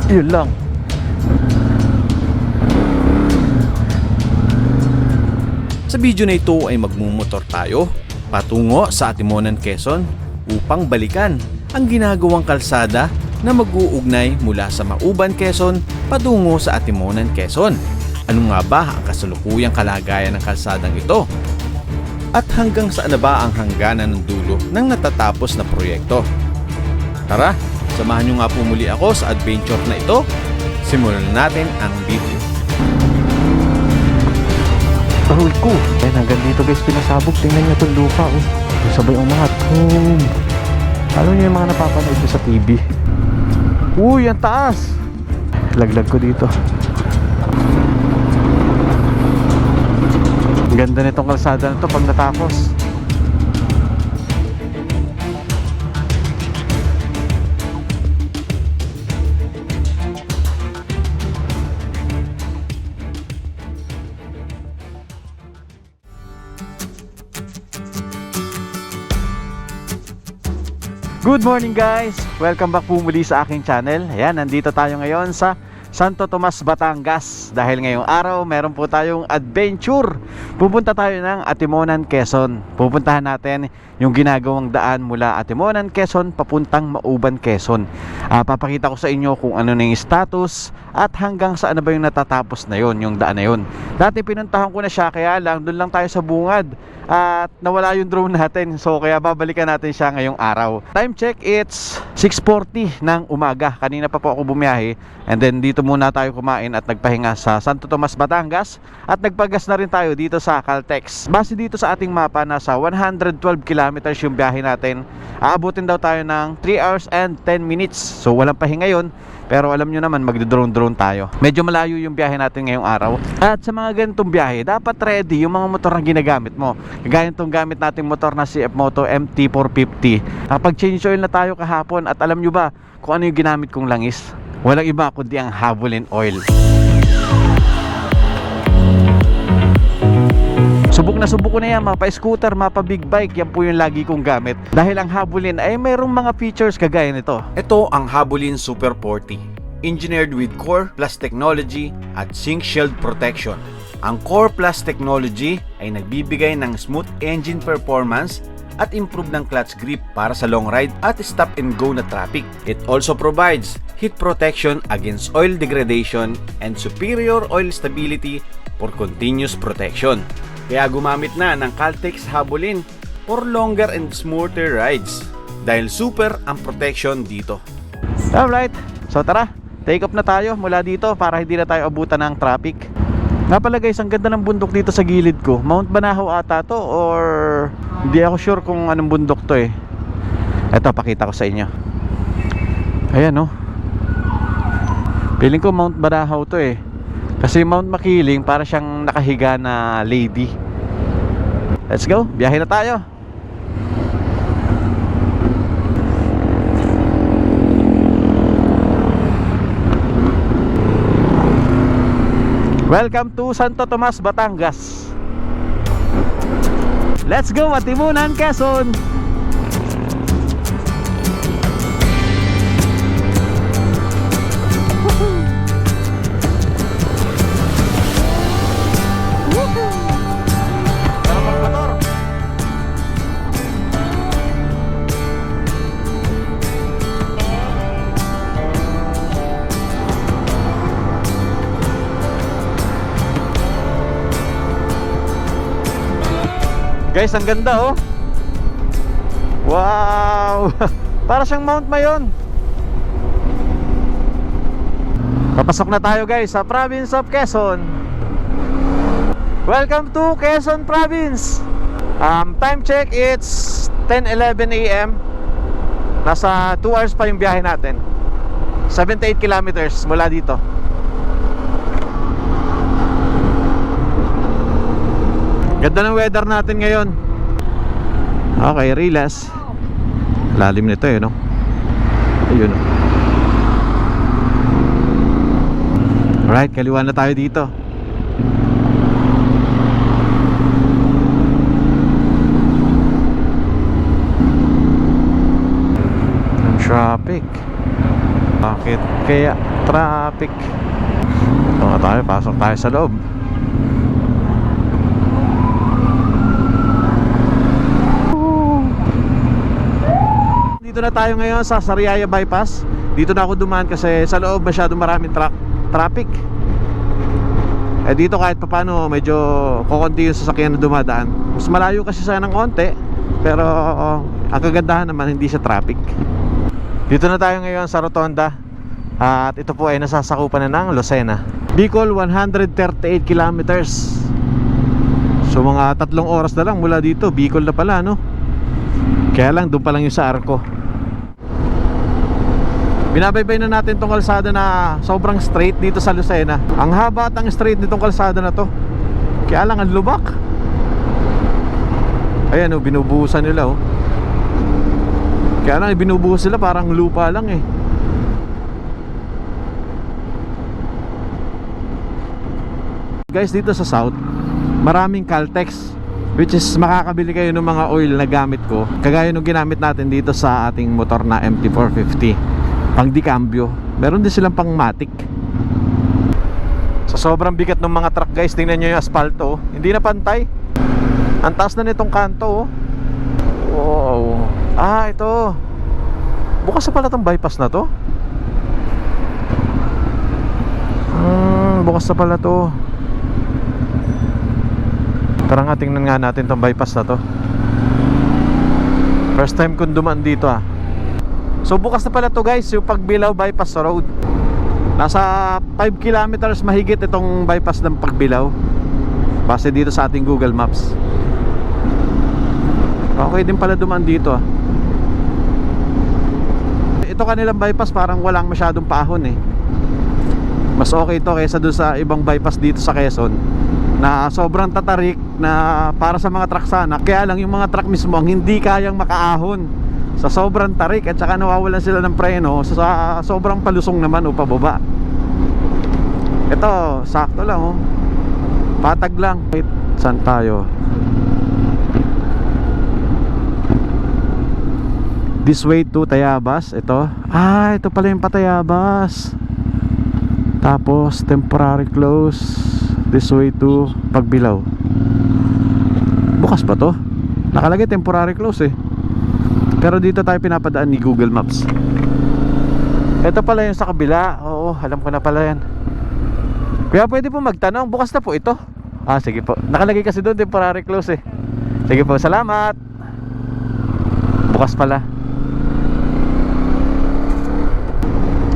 Yun lang. Sa video na ito ay magmumotor tayo patungo sa Atimonan, Quezon upang balikan ang ginagawang kalsada na mag-uugnay mula sa Mauban, Quezon patungo sa Atimonan, Quezon. Ano nga ba ang kasalukuyang kalagayan ng kalsadang ito? At hanggang saan na ba ang hangganan ng dulo ng natatapos na proyekto? Tara, samahan nyo nga po muli ako sa adventure na ito. Simulan natin ang video. Uy ko. Ayan, hanggang dito guys pinasabog. Tingnan nyo itong lupa. Sabay umangat. Alam nyo yung mga napapanood ko sa TV. Uy, ang taas. Laglag ko dito. Ganda nitong kalsada na to pag natapos. Good morning guys! Welcome back po muli sa aking channel. Ayan, nandito tayo ngayon sa Santo Tomas, Batangas. Dahil ngayong araw, meron po tayong adventure. Pupunta tayo ng Atimonan, Quezon. Pupuntahan natin yung ginagawang daan mula Atimonan, Quezon papuntang Mauban, Quezon. Papakita ko sa inyo kung ano na yung status at hanggang saan na ba yung natatapos na yon, yung daan na yon. Dati pinuntahan ko na siya, kaya lang doon lang tayo sa bungad at nawala yung drone natin, so kaya babalikan natin siya ngayong araw. Time check, it's 6:40 ng umaga. Kanina pa po ako bumiyahe, and then dito muna tayo kumain at nagpahinga sa Santo Tomas, Batangas, at nagpagas na rin tayo dito sa Caltex. Base dito sa ating mapa, nasa 112 kilometers yung biyahe natin. Aabutin daw tayo ng 3 hours and 10 minutes, so walang pahinga yun. Pero alam nyo naman, magdo-drone tayo. Medyo malayo yung biyahe natin ngayong araw. At sa mga ganitong biyahe, dapat ready yung mga motor na ginagamit mo. Kagaya itong gamit nating motor na CF Moto MT450. Pag-change oil na tayo kahapon, at alam nyo ba kung ano yung ginamit kong langis? Walang iba kundi ang Havolin oil. Subok na subok ko na yan, mapa-scooter, mapa-big bike. Yan po yung lagi kong gamit. Dahil ang Havolin ay mayroong mga features kagaya nito. Ito ang Havolin Super 40. Engineered with Core Plus technology at Zinc Shield protection. Ang Core Plus technology ay nagbibigay ng smooth engine performance at improve ng clutch grip para sa long ride at stop and go na traffic. It also provides heat protection against oil degradation and superior oil stability for continuous protection. Kaya gumamit na ng Caltex Havolin for longer and smoother rides dahil super ang protection dito. Alright, so tara, take off na tayo mula dito para hindi na tayo abutan ng traffic. Nga pala guys, ang ganda ng bundok dito sa gilid ko. Mount Banahaw ata to, or hindi ako sure kung anong bundok to eh. Eto, pakita ko sa inyo. Ayan oh. Feeling ko Mount Banahaw to eh. Kasi Mount Makiling para siyang nakahiga na lady. Let's go, biyahe na tayo. Welcome to Santo Tomas, Batangas. Let's go, Atimonan, Quezon. Guys, ang ganda oh. Wow. Para siyang Mount Mayon. Papasok na tayo guys sa province of Quezon. Welcome to Quezon Province. Time check, it's 10:11 AM. Nasa 2 hours pa yung biyahe natin. 78 kilometers mula dito. Ganda ng weather natin ngayon. Okay, relax. Lalim nito eh, no? Ayun. Alright, kaliwa na tayo dito. Ang traffic. Bakit kaya traffic? Ito nga tayo, pasok tayo sa loob. Dito na tayo ngayon sa Sariaya Bypass. Dito na ako dumaan kasi sa loob masyadong maraming traffic. Eh dito kahit papano medyo kokonti yung sasakyan na dumadaan. Mas malayo kasi sana ng konti, pero ang kagandahan naman hindi siya traffic. Dito na tayo ngayon sa Rotonda. At ito po ay nasasakupan na ng Lucena. Bicol 138 kilometers. So mga 3 oras na lang mula dito. Bicol na pala, no? Kaya lang doon pa lang yung sa Arco. Binabaybay na natin tong kalsada na sobrang straight dito sa Lucena. Ang haba at ang straight nitong kalsada na to. Kaya lang ang lubak. Ayan oh, binubuhusan nila oh. Kaya lang binubuhos sila parang lupa lang eh. Guys, dito sa South maraming Caltex, which is makakabili kayo ng mga oil na gamit ko, kagaya nung ginamit natin dito sa ating motor na MT450 pang di-cambio. Meron din silang pang matic. Sa sobrang bigat ng mga truck guys, tingnan nyo yung asfalto oh. Hindi na pantay. Ang taas na nitong kanto oh. Wow. Ah, ito. Bukas na pala itong bypass na to. Bukas na pala to. Tara nga, tingnan nga natin itong bypass na to. First time kong dumaan dito ah. So bukas na pala to guys, yung Pagbilao Bypass Road. Nasa 5 kilometers mahigit itong bypass ng Pagbilao, base dito sa ating Google Maps. Okay din pala dumaan dito ah. Ito kanilang bypass parang walang masyadong paahon eh. Mas okay ito kaysa doon sa ibang bypass dito sa Quezon na sobrang tatarik na para sa mga truck sana. Kaya lang yung mga truck mismo ang hindi kayang makaahon sa sobrang tarik at saka nawawalan sila ng preno sa sobrang palusong naman o pababa. Ito, sakto lang oh. Patag lang. Wait, saan tayo? This way to Tayabas. Ito. Ah, ito pala yung Patayabas. Tapos temporary close. This way to Pagbilao. Bukas pa to? Nakalagay temporary close eh. Pero dito tayo pinapadaan ni Google Maps. Ito pala yung sa kabila. Oo, alam ko na pala yan. Kaya pwede po magtanong, bukas na po ito. Ah, sige po. Nakalagay kasi doon temporary close eh. Sige po, salamat. Bukas pala.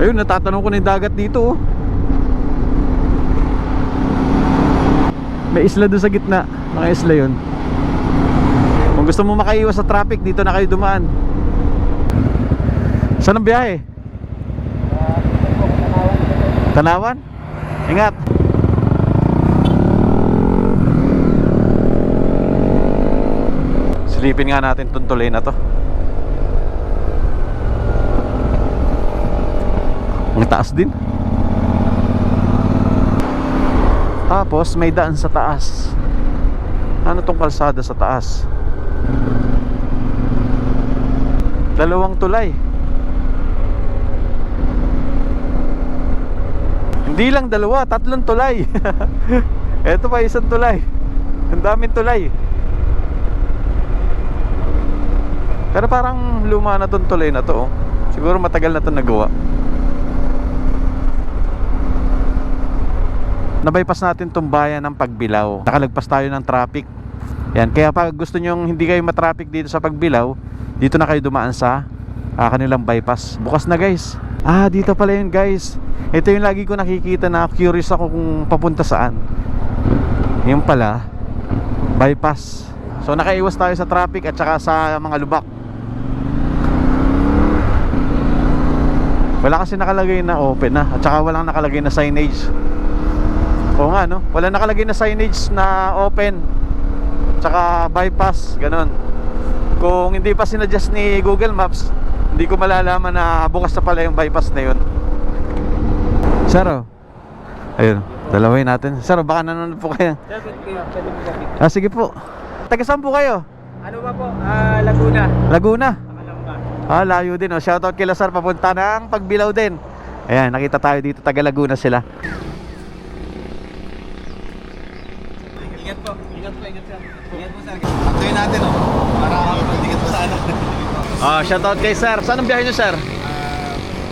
Ayun, natatanong ko na yung dagat dito oh. May isla doon sa gitna. Mga isla yun. Kung gusto mo makaiwas sa traffic, dito na kayo dumaan. Saan ang biyahe? Tanawan? Ingat. Silipin nga natin itong tulay na to. Ang taas din. Tapos may daan sa taas. Ano tong kalsada sa taas? Dalawang tulay. Hindi lang dalawa, 3 tulay. Ito pa isang tulay. Ang daming tulay. Pero parang luma na tong tulay na to oh. Siguro matagal na to nagawa. Nabypass natin tong bayan ng Pagbilao. Nakalagpas tayo ng traffic. Yan, kaya pag gusto nyo hindi kayo matraffic dito sa Pagbilao, dito na kayo dumaan sa kanilang bypass. Bukas na guys. Ah, dito pala yun guys. Ito yung lagi ko nakikita na curious ako kung papunta saan. Yung pala bypass. So nakaiwas tayo sa traffic at saka sa mga lubak. Wala kasi nakalagay na open na. At saka walang nakalagay na signage. Oo nga no, wala nakalagay na signage na open tsaka bypass, ganon. Kung hindi pa sinadjust ni Google Maps, hindi ko malalaman na bukas na pala yung bypass na yun. Sir oh. Ayun, dalawin natin. Sir, baka nanonood po kayo. Ah, sige po. Taga saan po kayo? Ano ba po? Laguna. Laguna? Nakalamba. Ah, layo din oh. Shoutout kila sir, papunta ng Pagbilao din. Ayan, nakita tayo dito, taga Laguna sila. Ingat po, ingat po, ingat sir. Ingat po sir. Patuloy natin oh. Para magdikit po sa ano. Shoutout kay sir. Saan ang biyahe nyo, sir?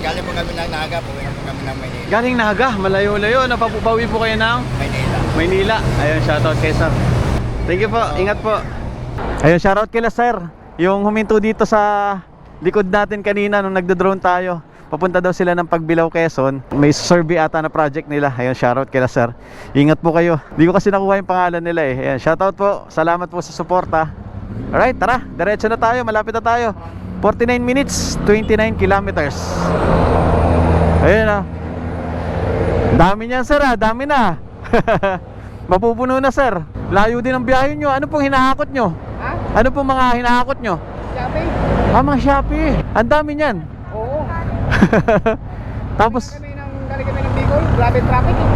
Galing po kami ng Naga, puwi po kami ng Maynila. Galing Naga, malayo-layo. Napapupawi po kayo ng Maynila. Ayun, shoutout kay sir. Thank you po, ingat po. Ayun, shoutout kay sir. Yung huminto dito sa likod natin kanina nung nagdo-drone tayo. Papunta daw sila ng Pagbilao, Quezon. May survey ata na project nila. Ayun, shoutout kay sir. Ingat po kayo. Hindi ko kasi nakuha yung pangalan nila eh. Ayun, shoutout po. Salamat po sa suporta. Alright, tara. Diretso na tayo. Malapit na tayo. 49 minutes, 29 kilometers. Ayun ah. Dami niyan sir ah. Dami na. Mapupuno na sir. Layo din ang biyahe nyo. Ano pong hinahakot nyo? Ha? Ano pong mga hinahakot nyo? Shopee? Mga Shopee. Ang dami niyan. Oo. Tapos Galing kami ng Bicol, grabe traffic eh.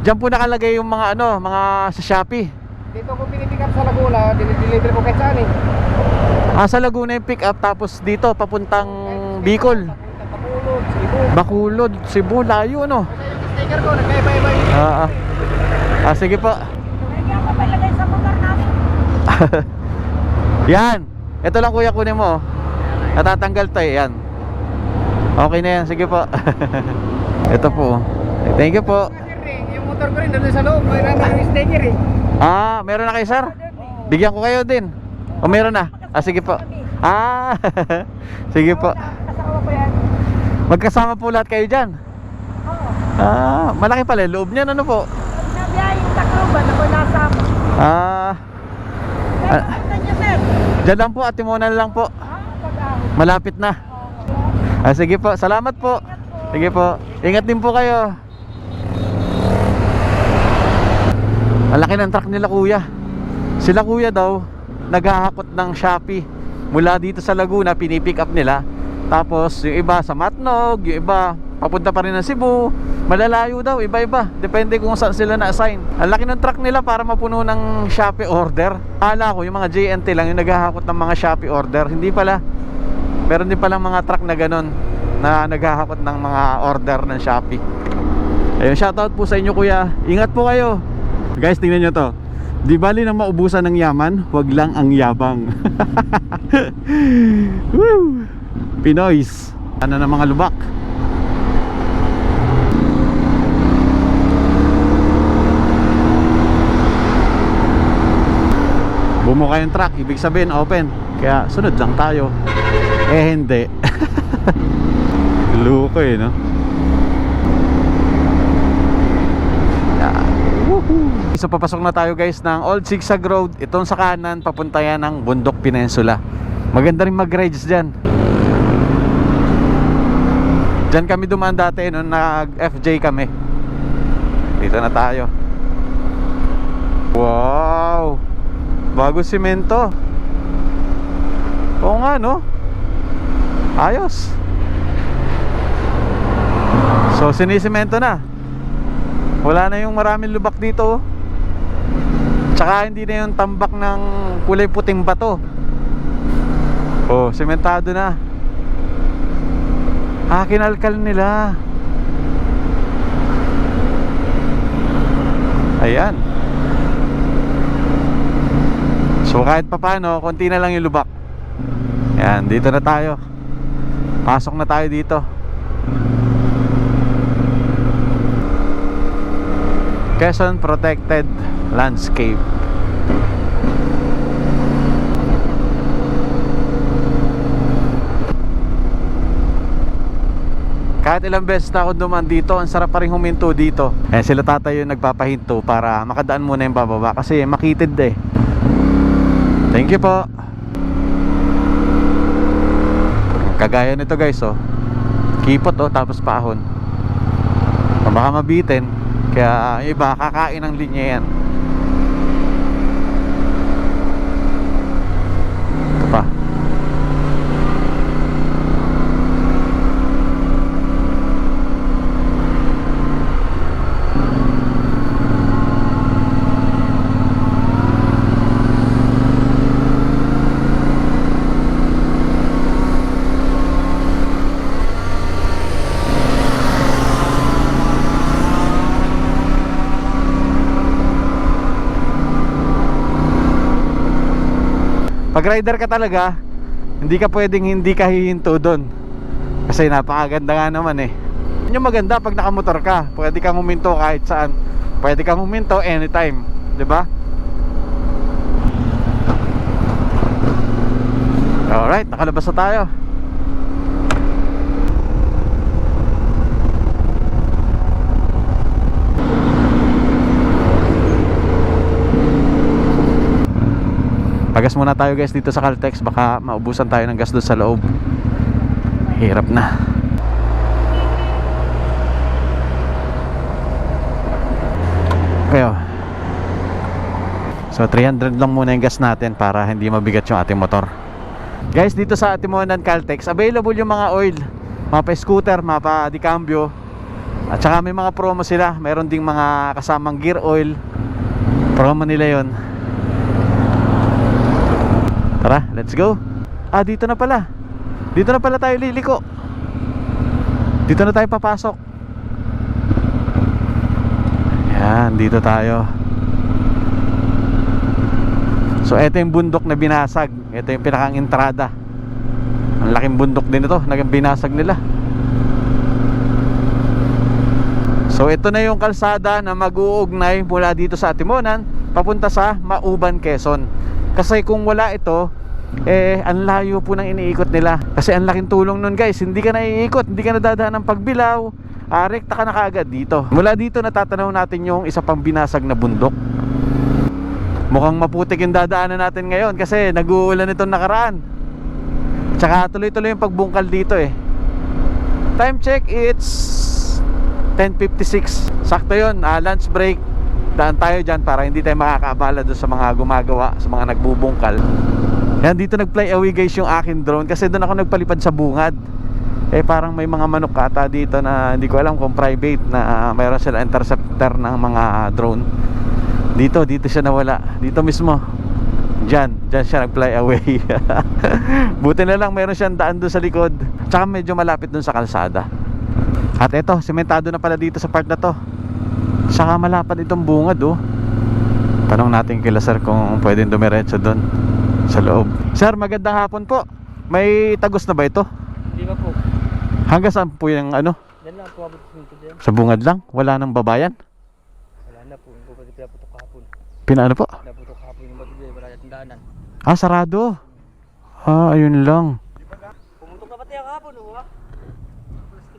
Diyan po nakalagay yung mga ano, mga sa Shopee. Dito ko pinipick up sa Laguna, deliver ko kahit saan eh. Sa Laguna yung pick up, tapos dito papuntang Bicol, Bacolod, Cebu. Bacolod, Cebu, layo no. Kasi yung sticker ko, nagkaiba-iba yun. Sige po. Hindi ako palagay sa lugar namin. Yan. Ito lang kuya, kunin mo. Natatanggal to eh, yan. Okay na yan, sige po. Ito po. Thank you po. Yung motor ko rin, doon sa loob, may raming yung sticker eh. Meron na kayo sir? Bigyan ko kayo din. O meron na? Sige po. Sige po. Kasama ko yan. Magkasama po lahat kayo dyan. Malaki pala yung loob niyan, ano po? Nabiyahe yung Tacloban, ako nasama. Saan niya sir? Dyan lang po, Atimonan lang po. Pag-ahon. Malapit na. Sige po, salamat po. Sige po, ingat din po kayo. Ang laki ng truck nila kuya. Sila kuya daw naghahakot ng Shopee mula dito sa Laguna, pinipick up nila. Tapos yung iba sa Matnog, yung iba papunta pa rin ng Cebu. Malalayo daw, iba-iba. Depende kung saan sila na-assign. Ang laki ng truck nila para mapuno ng Shopee order. Akala ko yung mga JNT lang yung naghahakot ng mga Shopee order. Hindi pala. Meron din palang mga truck na ganun na naghahakot ng mga order ng Shopee. Ayun, shoutout po sa inyo kuya. Ingat po kayo. Guys, tingnan nyo to. Di bali na maubusan ng yaman, wag lang ang yabang. Woo! Pinoys. Ano na mga lubak. Bumuka yung truck, ibig sabihin open. Kaya sunod lang tayo. Hindi. Luko eh, no? So papasok na tayo guys ng Old Zigzag Road. Itong sa kanan, papunta yan ng Bundok Peninsula. Maganda rin mag-rides dyan. Dyan kami dumaan dati nung nag-FJ kami. Dito na tayo. Wow! Bago simento. Oo nga no? Ayos. So sinisemento na. Wala na yung maraming lubak dito. Tsaka hindi na yung tambak ng kulay puting bato. Oh, sementado na. Kinalkal nila. Ayan. So kahit papano, konti na lang yung lubak. Ayan, dito na tayo. Pasok na tayo dito. Quezon Protected Landscape. Kahit ilang beses na ako dumaan dito, ang sarap pa rin huminto dito. Sila tatay yung nagpapahinto para makadaan muna yung bababa kasi makitid eh. Thank you po. Kagaya nito guys oh. Kipot oh, tapos paahon. Baka mabitin. Kaya yung iba kakain ng linya yan. Ito pa. Pag rider ka talaga, hindi ka pwedeng hindi ka hihinto doon. Kasi napakaganda nga naman eh. Yun yung maganda pag nakamotor ka. Pwede kang huminto kahit saan. Pwede kang huminto anytime, 'di ba? Alright, nakalabas na tayo. Pagas muna tayo guys dito sa Caltex. Baka maubusan tayo ng gas doon sa loob. Hirap na. Kayo. So 300 lang muna yung gas natin para hindi mabigat yung ating motor. Guys, dito sa Atimonan Caltex, available yung mga oil, mga pa-scooter, mga pa-decambio. At saka may mga promo sila. Meron ding mga kasamang gear oil. Promo nila yon. Tara, let's go. Ah, dito na pala. Dito na pala tayo liliko. Dito na tayo papasok. Yan, dito tayo. So, ito yung bundok na binasag. Ito yung pinakang entrada. Ang laking bundok din ito, naging binasag nila. So, ito na yung kalsada na mag-uugnay mula dito sa Atimonan papunta sa Mauban, Quezon. Kasi kung wala ito, ang layo po ng iniikot nila. Kasi ang laking tulong nun guys. Hindi ka na iikot, hindi ka na dadaan ng Pagbilao. Rekta ka na kaagad dito. Mula dito natatanaw natin yung isa pang binasag na bundok. Mukhang maputik yung dadaanan natin ngayon kasi nag-uulan itong nakaraan. Tsaka tuloy-tuloy yung pagbungkal dito eh. Time check, it's 10:56. Sakto yun, lunch break. Daan tayo dyan para hindi tayo makakaabala doon sa mga gumagawa, sa mga nagbubungkal. Yan, dito nag-fly away guys yung akin drone kasi doon ako nagpalipad sa bungad. Parang may mga manok kata dito na hindi ko alam kung private na mayroon sila interceptor ng mga drone. Dito siya nawala. Dito mismo. Diyan siya nag-fly away. Buti na lang mayroon siyang daan doon sa likod. Tsaka medyo malapit doon sa kalsada. At eto, sementado na pala dito sa part na to. Saka malapad itong bungad oh. Tanong natin kila sir kung pwedeng dumiretso doon sa loob. Sir, magandang hapon po. May tagos na ba ito? Hindi pa po. Hanggang saan po yung ano? Yan lang po abot dyan. Sa bungad lang? Wala nang babayan? Wala na po. Yung po pati pinaputok kahapon. Pinaano po? Pinaputok kahapon yung bato dyan. Wala natin daanan. Ah, sarado. Ayun lang. Pumutok na pati ang kahapon ha?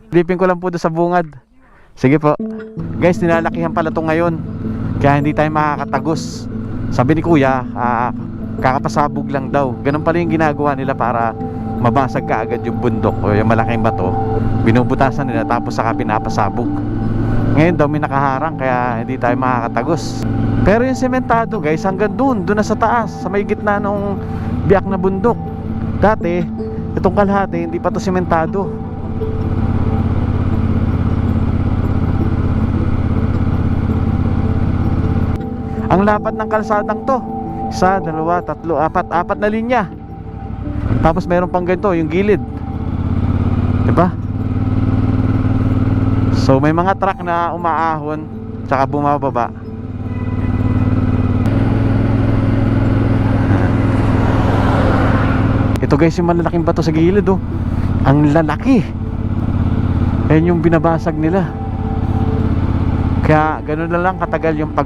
Lipin ko lang po doon sa bungad. Sige po. Guys, nilalakihan pala ito ngayon. Kaya hindi tayo makakatagos. Sabi ni kuya, kakapasabog lang daw. Ganun pala yung ginagawa nila para mabasag ka agad yung bundok o yung malaking bato. Binubutasan nila tapos saka pinapasabog. Ngayon daw may nakaharang kaya hindi tayo makakatagos. Pero yung sementado guys, hanggang doon na sa taas, sa may gitna ng biyak na bundok. Dati, itong kalahati hindi pa to sementado. Ang lapad ng kalsadang to, 1, 2, 3, 4, 4 na linya. Tapos meron pang ganito, yung gilid. Diba? So may mga truck na umaahon tsaka bumababa. Ito guys yung malalaking bato sa gilid oh. Ang lalaki. Ayan yung binabasag nila. Kaya ganun na lang katagal yung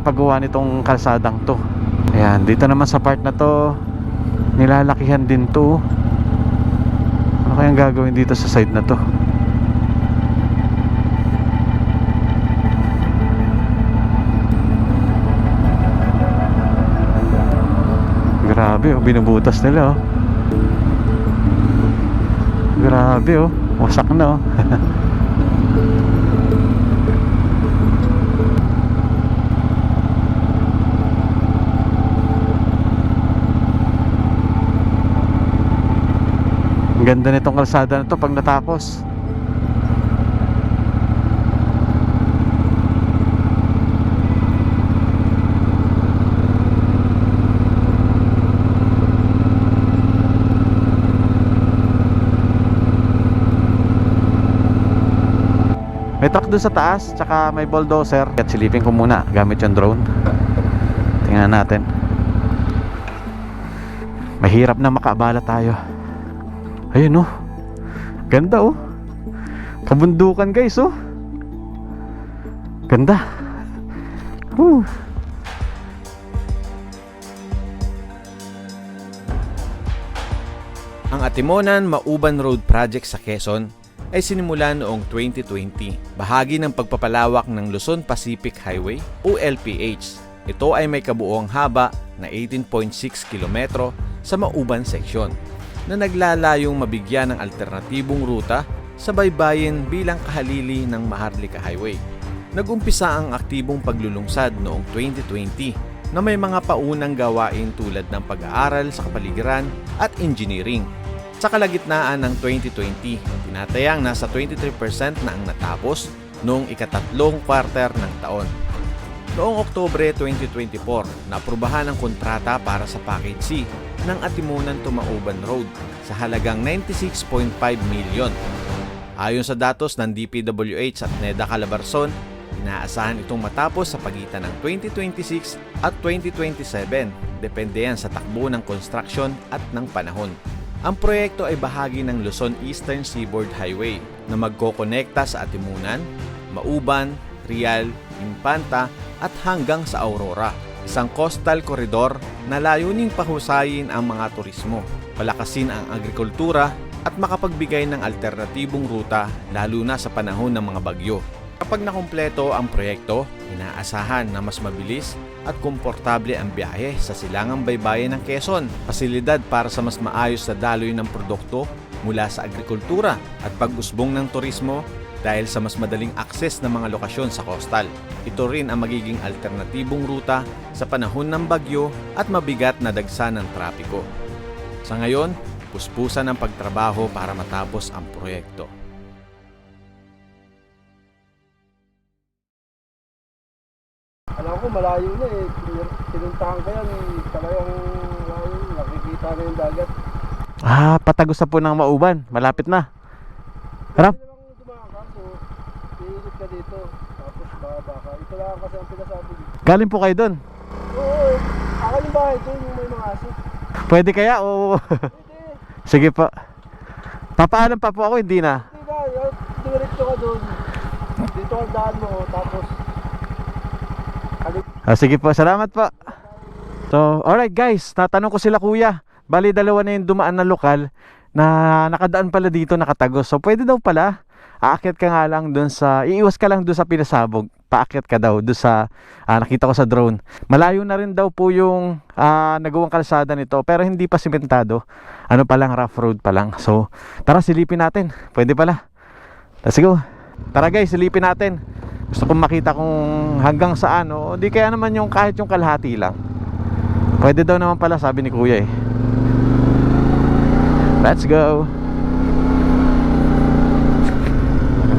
paggawa nitong kalsadang to. Ayan, dito naman sa part na to nilalakihan din to. Ano kayang gagawin dito sa side na to? Grabe oh, binubutas nila oh. Grabe oh, wasak na oh. Ang ganda nitong kalsada na to pag natapos. May truck doon sa taas, tsaka may bulldozer. At silipin ko muna gamit yung drone. Tingnan natin. Mahirap na makaabala tayo. Ayun oh. Ganda oh. Kabundukan guys oh. Ganda. Woo. Ang Atimonan Mauban Road Project sa Quezon ay sinimulan noong 2020, bahagi ng pagpapalawak ng Luzon Pacific Highway o LPH. Ito ay may kabuoang haba na 18.6 kilometro sa Mauban section na naglalayong mabigyan ng alternatibong ruta sa baybayin bilang kahalili ng Maharlika Highway. Nag-umpisa ang aktibong paglulungsad noong 2020 na may mga paunang gawain tulad ng pag-aaral sa kapaligiran at engineering. Sa kalagitnaan ng 2020, tinatayang nasa 23% na ang natapos noong ikatatlong quarter ng taon. Noong Oktubre 2024, naaprubahan ang kontrata para sa Package C ng Atimonan to Mauban Road sa halagang 96.5 milyon. Ayon sa datos ng DPWH at NEDA Calabarzon, inaasahan itong matapos sa pagitan ng 2026 at 2027, depende yan sa takbo ng construction at ng panahon. Ang proyekto ay bahagi ng Luzon Eastern Seaboard Highway na magkokonekta sa Atimunan, Mauban, Real, Infanta at hanggang sa Aurora. Isang coastal corridor na layuning pahusayin ang mga turismo, palakasin ang agrikultura at makapagbigay ng alternatibong ruta lalo na sa panahon ng mga bagyo. Kapag nakumpleto ang proyekto, inaasahan na mas mabilis at komportable ang biyahe sa silangang baybayin ng Quezon, pasilidad para sa mas maayos na daloy ng produkto mula sa agrikultura at pag-usbong ng turismo dahil sa mas madaling akses ng mga lokasyon sa coastal. Ito rin ang magiging alternatibong ruta sa panahon ng bagyo at mabigat na dagsa ng trapiko. Sa ngayon, puspusan ang pagtrabaho para matapos ang proyekto. Alam ko malayo na eh. Pinuntahan ko yan. Talagang malayo. Nakikita na yung dagat. Ah, patagos na po ng Mauban. Malapit na. Harap. Hindi lang dumaan ka. So, iilip ka dito. Tapos bababa ka. Ito lang kasi ang pinasabi dito. Galing po kayo doon. Oo. Akin yung bahay doon. Yung may mga aso. Pwede kaya o... Pwede. Sige po. Papaalam pa po ako, hindi na. Hindi na. Diretso ka doon. Dito ang daan mo. Tapos Sige po, salamat po. So, alright guys, natanong ko sila kuya. Bali, dalawa na yung dumaan na lokal na nakadaan pala dito, nakatagos. So, pwede daw pala, aakyat ka nga lang dun sa, iiwas ka lang dun sa pinasabog. Paakyat ka daw dun sa, nakita ko sa drone. Malayo na rin daw po yung nagawang kalsada nito, pero hindi pa simentado. Ano pa lang, rough road pa lang. So, tara silipin natin. Pwede pala. Let's go. Tara guys, silipin natin. Gusto kong makita kung hanggang saan o di kaya naman yung kahit yung kalahati lang. Pwede daw naman pala, sabi ni kuya eh. Let's go.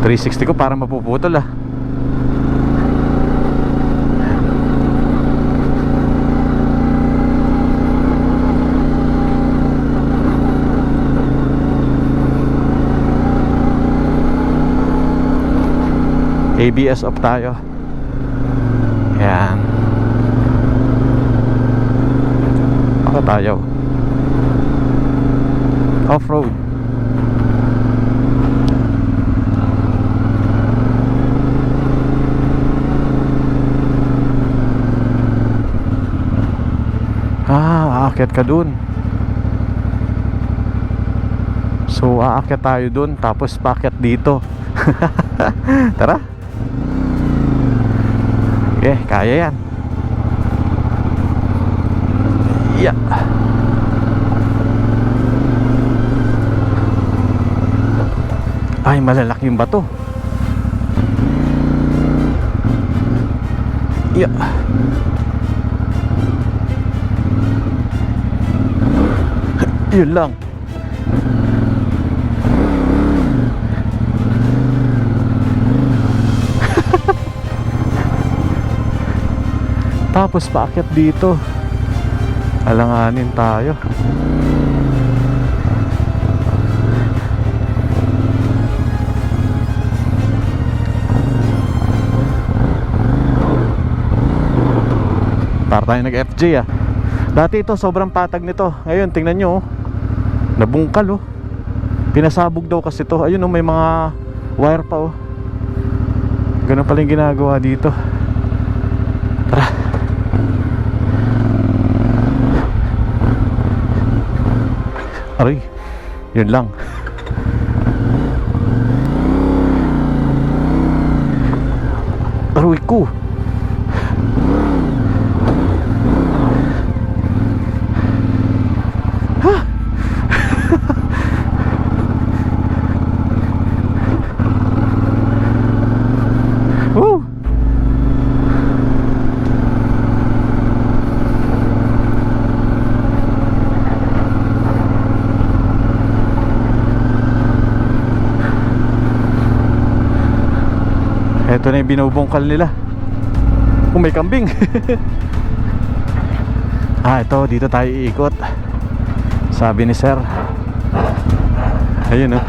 360 ko parang mapuputol ah. ABS off tayo. Yan. Baka tayo off-road. Aakyat ka dun. So aakyat tayo dun, tapos paakyat dito. Tara. Okay, kaya yan. Yeah. Ay, malalaki yung bato. Yeah. Yun lang. Tapos paakyat dito. Alanganin tayo. Para tayo nag-FJ ah. Dati ito sobrang patag nito. Ngayon tingnan nyo oh. Nabungkal oh. Pinasabog daw kasi to. Ayun oh, may mga wire pa oh. Ganun pala yung ginagawa dito. Tara. Aray, yun lang. Aray ko. Ha? Woo! Ito na yung binubungkal nila. Kung may kambing. Ito, dito tayo iikot. Sabi ni sir. Ayun oh.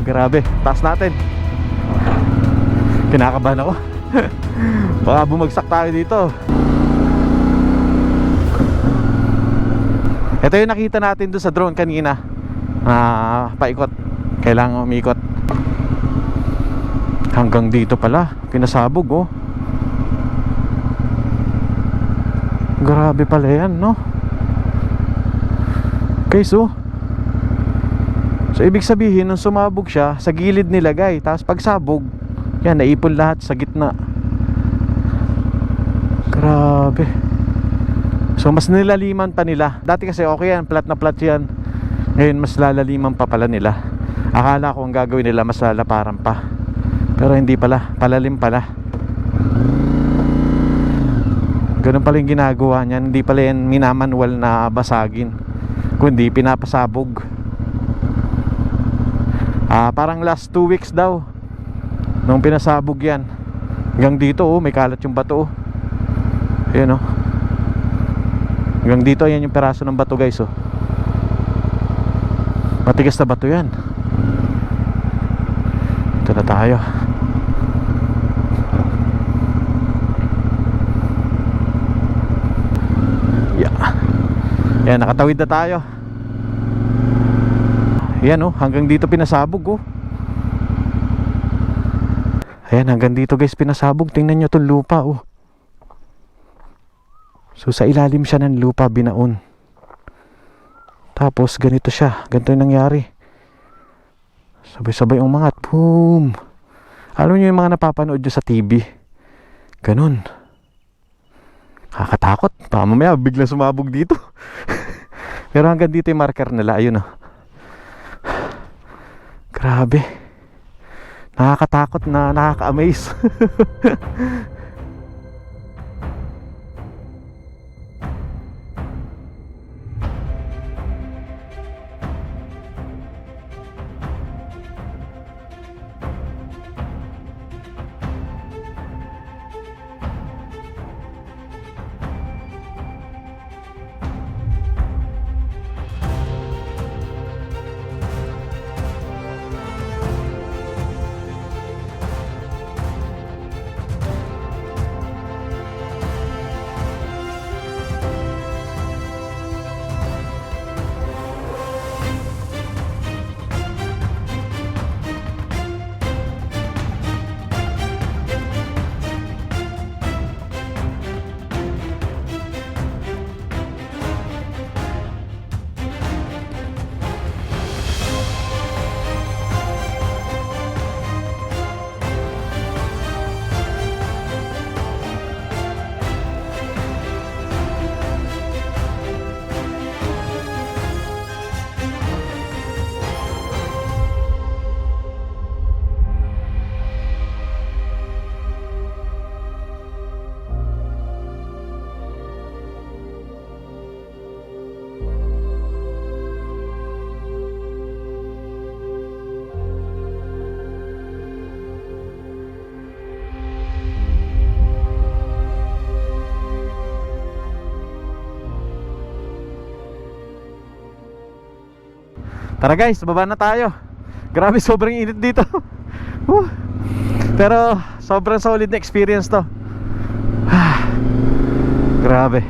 Grabe, taas natin. Kinakabahan ako. Baka bumagsak tayo dito. Ito yung nakita natin doon sa drone kanina. Paikot. Kailangan umikot. Hanggang dito pala. Pinasabog oh. Grabe pala yan no. Okay so ibig sabihin nung sumabog siya, sa gilid nilagay. Tapos pagsabog, yan, naipon lahat sa gitna. Grabe. So mas nilaliman pa nila. Dati kasi okay yan, plat na plat yan. Ngayon mas lalaliman pa pala nila. Akala ko ang gagawin nila mas lalaparan pa, pero hindi pala, palalim pala. Ganun pala yung ginagawa niyan. Hindi pala yan minamanwal na basagin, kundi pinapasabog. Parang last 2 weeks daw nung pinasabog yan. Hanggang dito oh, may kalat yung bato oh. Ayan oh. Hanggang dito, ayan yung peraso ng bato guys oh. Matigas na bato yan. Ito na tayo. Yeah. Ayan, nakatawid na tayo. Ayan oh, hanggang dito pinasabog oh. Ayan, hanggang dito guys pinasabog. Tingnan nyo itong lupa oh. So sa ilalim siya ng lupa binaon. Tapos ganito siya. Ganito yung nangyari. Sabay-sabay umangat. Boom. Alam nyo yung mga napapanood nyo sa TV. Ganun. Kakatakot. Baka mamaya biglang sumabog dito. Pero hanggang dito yung marker nila. Ayun oh. Grabe. Nakakatakot na nakaka-amaze. Tara guys, baba na tayo. Grabe, sobrang init dito. Pero sobrang solid na experience to. Grabe.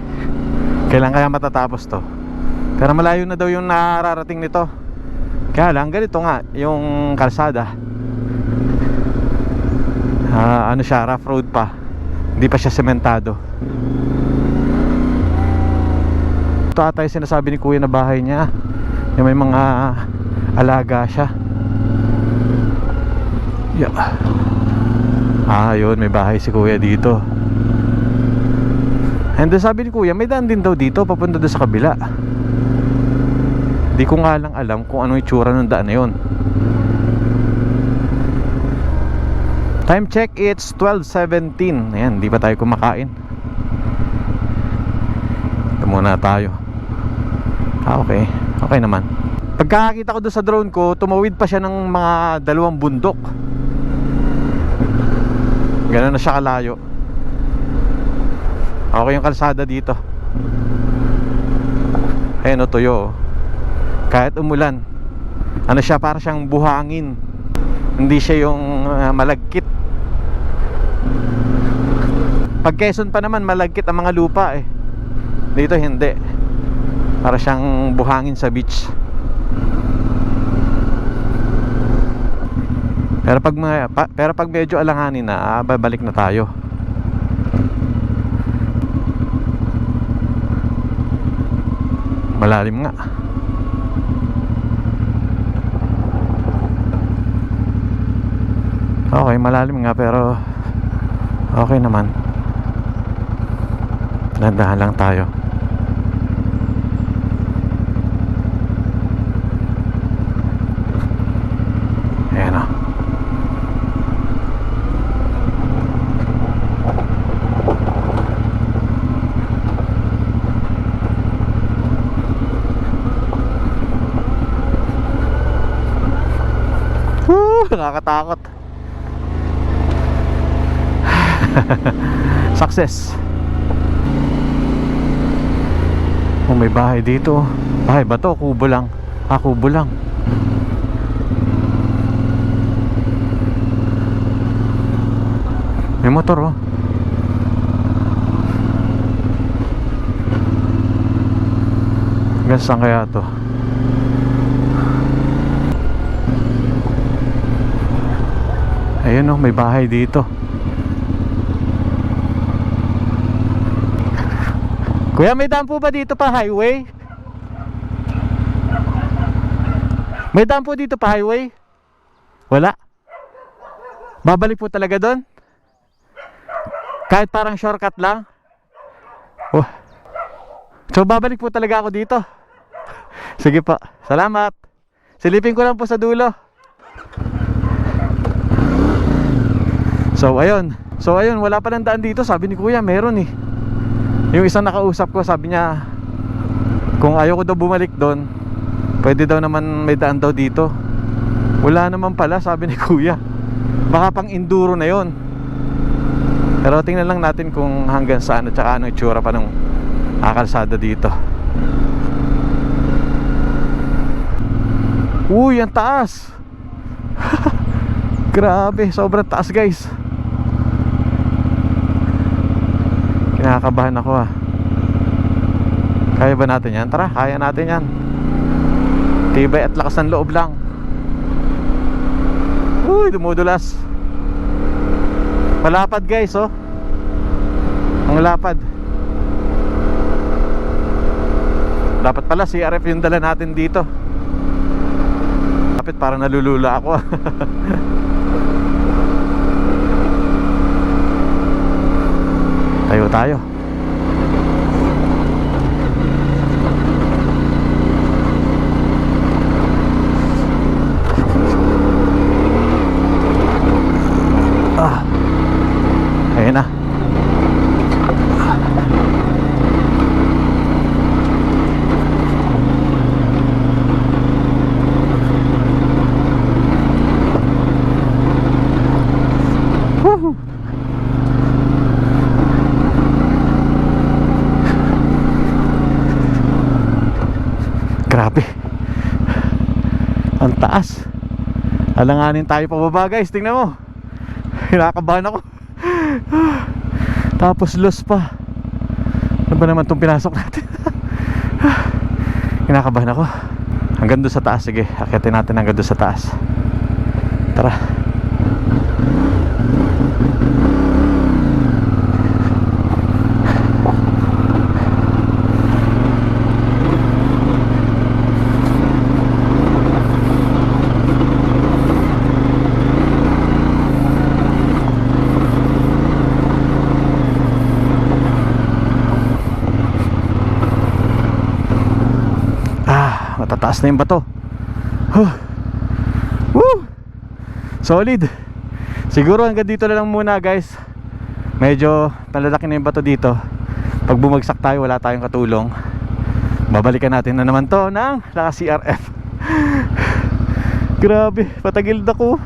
Kailan kaya matatapos to? Pero malayo na daw yung nararating nito. Kaya lang ganito nga yung kalsada. Ano siya, rough road pa. Hindi pa siya sementado. Ito ata yung sinasabi ni kuya na bahay niya. Yung may mga alaga siya. Yeah. Yun, may bahay si kuya dito. And then sabi ni kuya, may daan din daw dito papunta doon sa kabila. Di ko nga lang alam kung ano itsura ng daan na yun. Time check, it's 12:17. Ayan, di pa tayo kumakain. Ito muna tayo. Okay, okay naman. Pagkakakita ko doon sa drone ko, tumawid pa siya ng mga 2 bundok. Ganun na siya kalayo. Okay yung kalsada dito. Ayun o, tuyo. Kahit umulan, ano siya, para siyang buhangin. Hindi siya yung malagkit. Pag Quezon pa naman, malagkit ang mga lupa eh. Dito hindi. Para siyang buhangin sa beach. Pero pag medyo alanganin na, babalik na tayo. Malalim nga. Okay, malalim nga pero okay naman. Dahan lang tayo. Ayan o. Nakakatakot. Success. Oh, may bahay dito. Bahay ba to? Kubo lang. Kubo lang. May motor oh. Hanggang saan kaya to? Ayun oh, may bahay dito. Kuya, may daan po ba dito pa highway? May daan po dito pa highway? Wala? Babalik po talaga doon? Kahit parang shortcut lang? Oh. So babalik po talaga ako dito? Sige po, salamat. Silipin ko lang po sa dulo. So ayun, wala pa ng daan dito. Sabi ni kuya, meron eh. Yung isang nakausap ko, sabi niya kung ayaw ko daw bumalik doon, pwede daw naman may daan daw dito. Wala naman pala, sabi ni kuya. Baka pang enduro na yon. Pero tingnan lang natin kung hanggang saan at saka ano itsura pa ng kalsada dito. Uy, ang taas. Grabe, sobrang taas guys. Kinakabahan ako ah. Kaya ba natin yan? Tara, kaya natin yan. Tibay at lakas ng loob lang. Uy, dumudulas. Malapad guys oh. Ang lapad. Dapat pala CRF yung dala natin dito. Kapit para nalulula ako. Tayo tayo. Ayun na. Woohoo! Grabe. Ang taas. Alanganin tayo pababa guys, tingnan mo. Kinakabahan ako. Tapos loss pa. Ano ba naman itong pinasok natin? Kinakabahan ako. Hanggang doon sa taas. Sige, akitin natin hanggang doon sa taas. Tara. Matataas na yung bato. Woo! Solid. Siguro hanggang dito na lang muna, guys. Medyo malalaki na yung bato dito. Pag bumagsak tayo, wala tayong katulong. Babalikan natin na naman to ng naka CRF. Grabe, patagilid ako.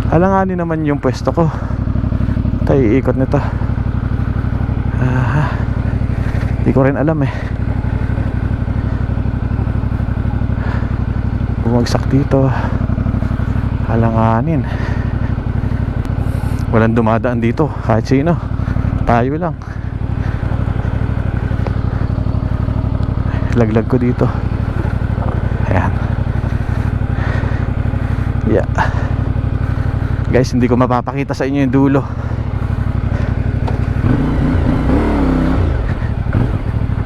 Alanganin naman yung pwesto ko. Tayo iikot nito. Di ko rin alam eh. Bumagsak dito. Alanganin. Walang dumadaan dito kahit sino. Tayo lang. Laglag ko dito. Ayan. Yeah. Guys, hindi ko mapapakita sa inyo yung dulo.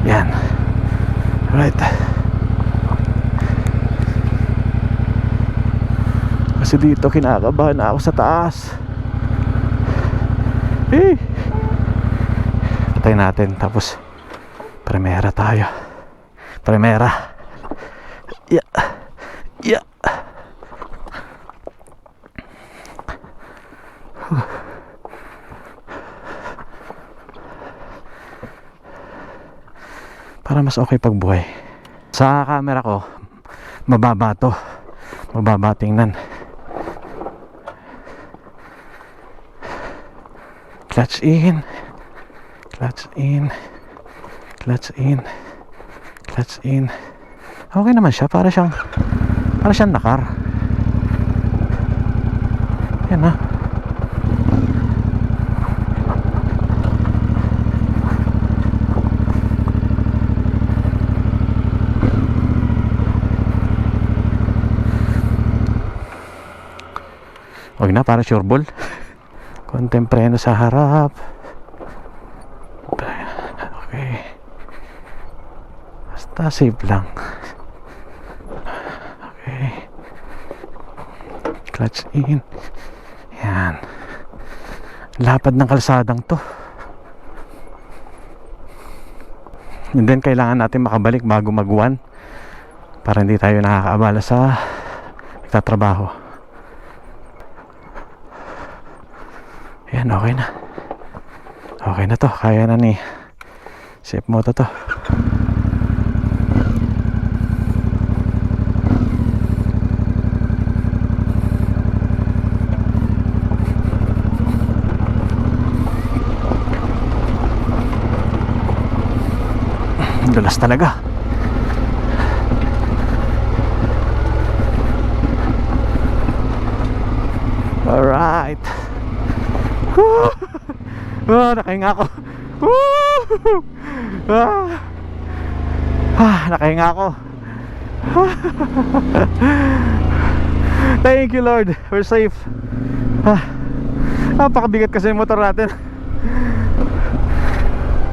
Yan. Right. Kasi dito kinakabahan ako sa taas. Patay natin. Tapos Primera tayo. Primera. Yeah. Yeah. Para mas okay pagbuhay. Sa camera ko mababa to. Mababa tingnan. Clutch in. Clutch in. Clutch in. Clutch in. Okay naman siya. Para siyang nakar. Yan ha. Wag na, para sure ball. Konting preno sa harap. Okay. Basta safe lang. Okay. Clutch in. Yan. Lapad ng kalsadang to. And then kailangan natin makabalik bago mag-1 para hindi tayo nakakaabala sa nagtatrabaho. Ayan, okay na. Okay na to. Kaya na ni Safe Moto to. Dulas talaga. Alright. Nakahinga ako. Nakahinga ako. Thank you Lord, we're safe. Napakabigat kasi yung motor natin.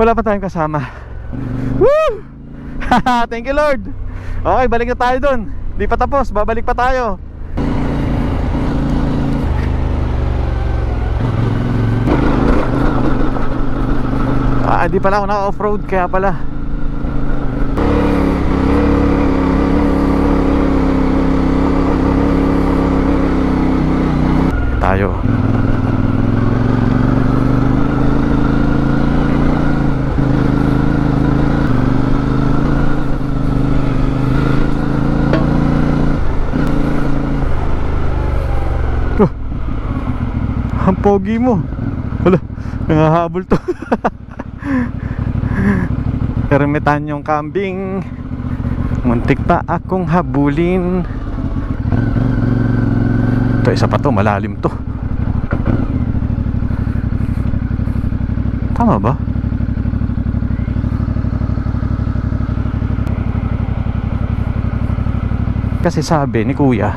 Wala pa tayong kasama. Thank you Lord. Okay, balik na tayo dun. Di pa tapos, babalik pa tayo. Di pala ako naka-offroad, kaya pala. Tayo. Ang pogi mo. Wala, nangahabol to. Hermetan yung kambing. Muntik pa akong habulin. Ito, isa pa to, malalim to. Tama ba? Kasi sabi ni kuya,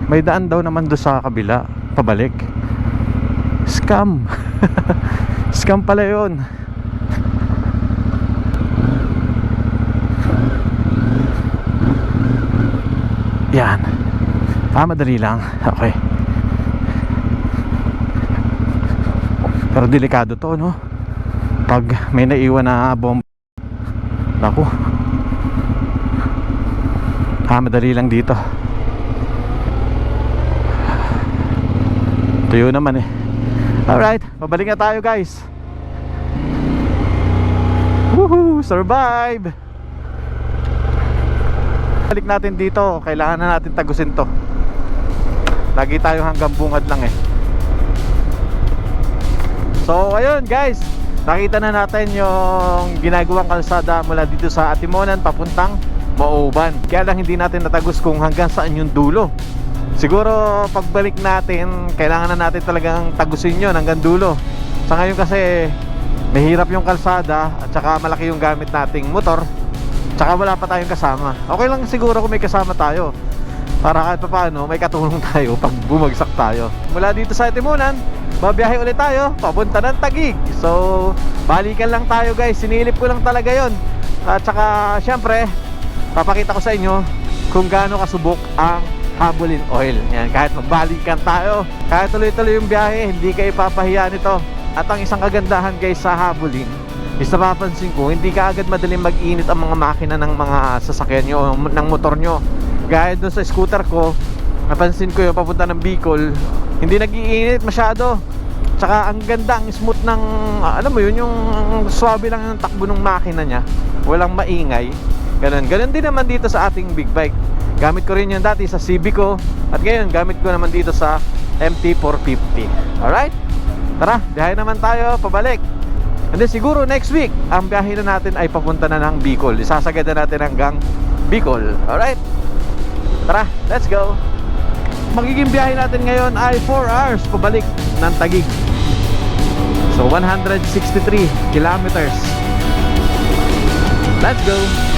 may daan daw naman doon sa kabila, pabalik. Scam. Scam pala yun. Yan. Madali lang. Okay. Pero delikado to, no? Pag may naiwan na bomba. Naku. Madali lang dito. Tuyo naman eh. Alright, pabalik na tayo guys. Woohoo! Survive! Balik natin dito. Kailangan na natin tagusin to. Lagi tayo hanggang bungad lang eh. So ayun guys, nakita na natin yung ginagawang kalsada mula dito sa Atimonan papuntang Mauban. Kaya lang hindi natin natagos kung hanggang saan yung dulo. Siguro pagbalik natin, kailangan na natin talagang tagusin yun hanggang dulo. Sa ngayon kasi mahirap yung kalsada at saka malaki yung gamit nating motor, tsaka wala pa tayong kasama. Okay lang siguro kung may kasama tayo, para kahit paano may katulong tayo pag bumagsak tayo. Mula dito sa Atimonan, babiyahe ulit tayo papunta ng Taguig. So balikan lang tayo guys, sinilip ko lang talaga yon. At saka syempre papakita ko sa inyo kung gaano kasubok ang Habulin Oil. Yan, kahit magbalikan tayo, kahit tuloy-tuloy yung biyahe, hindi kayo ipapahiya nito. At ang isang kagandahan guys sa Habulin is napapansin ko, hindi ka agad madaling mag-init ang mga makina ng mga sasakyan nyo, ng motor nyo. Gaya doon sa scooter ko, napansin ko yung papunta ng Bicol, hindi nag-iinit masyado. Tsaka ang ganda, ang smooth ng, alam mo yun, yung swabe lang yung takbo ng makina niya, walang maingay. Ganun din naman dito sa ating big bike. Gamit ko rin yun dati sa Civic ko, at ngayon gamit ko naman dito sa MT450. Alright? Tara, biyahe naman tayo, pabalik. And then siguro next week, ang biyahe na natin ay papunta na ng Bicol. Isasagad na natin hanggang Bicol. Alright? Tara, let's go. Magiging biyahe natin ngayon ay 4 hours pabalik ng Taguig. So 163 kilometers. Let's go.